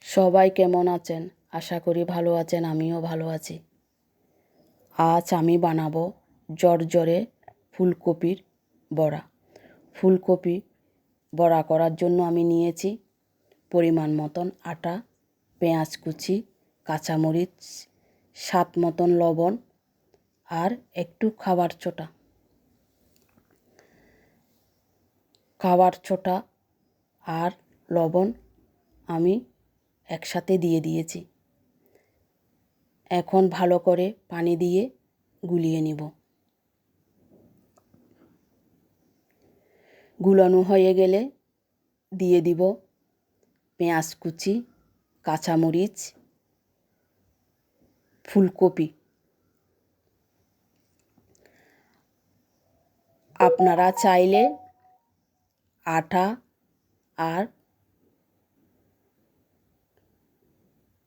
সবাই কেমন আছেন? আশা করি ভালো আছেন, আমিও ভালো আছি। আজ আমি বানাবো ঝরঝরে ফুলকপির বড়া। ফুলকপি বড়া করার জন্য আমি নিয়েছি পরিমাণ মতন আটা, পেঁয়াজ কুচি, কাঁচামরিচ, স্বাদ মতন লবণ আর একটু খাবার ছোটা আর লবণ আমি একসাথে দিয়ে দিয়েছি। এখন ভালো করে পানি দিয়ে গুলিয়ে নিব। গুলানো হয়ে গেলে দিয়ে দিব পেঁয়াজ কুচি, কাঁচামরিচ, ফুলকপি। আপনারা চাইলে আটা আর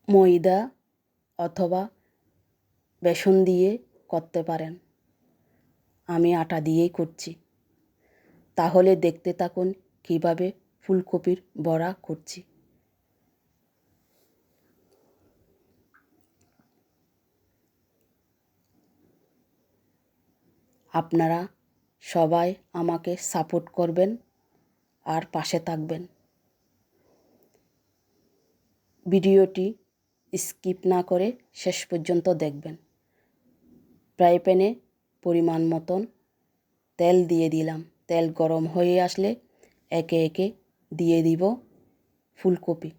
ময়দা অথবা বেসন দিয়ে করতে পারেন। আমি আটা দিয়েই করছি। তাহলে দেখতে থাকুন কিভাবে ফুলকপির বড়া করছি। আপনারা সবাই আমাকে সাপোর্ট করবেন আর পাশে থাকবেন। ভিডিওটি স্কিপ না করে শেষ পর্যন্ত দেখবেন। ফ্রাই প্যানে পরিমাণ মতন তেল দিয়ে দিলাম। তেল গরম হয়ে আসলে একে একে দিয়ে দিব ফুলকপি।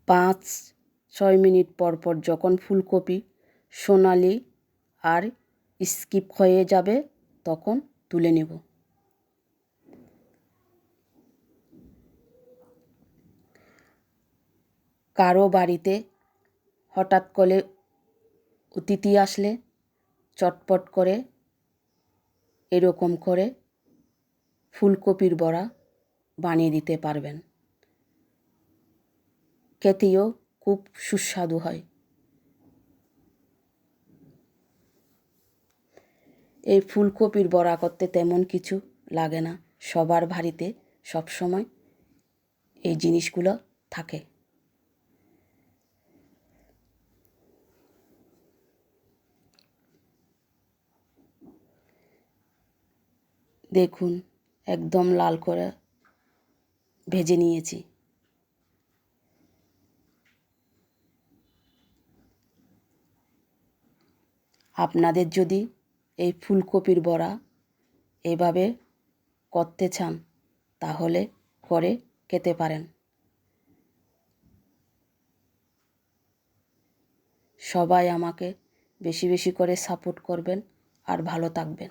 পাঁচ ছয় মিনিট পর পর যখন ফুলকপি সোনালি আর স্কিপ হয়ে যাবে তখন তুলে নেব। কারো বাড়িতে হঠাৎ করে অতিথি আসলে চটপট করে এরকম করে ফুলকপির বড়া বানিয়ে দিতে পারবেন। খেতেও খুব সুস্বাদু হয়। এই ফুলকপির বড়া করতে তেমন কিছু লাগে না। সবার বাড়িতে সবসময় এই জিনিসগুলো থাকে। দেখুন একদম লাল করে ভেজে নিয়েছি। আপনাদের যদি এই ফুলকপির বড়া এভাবে করতে চান তাহলে করে খেতে পারেন। সবাই আমাকে বেশি বেশি করে সাপোর্ট করবেন আর ভালো থাকবেন।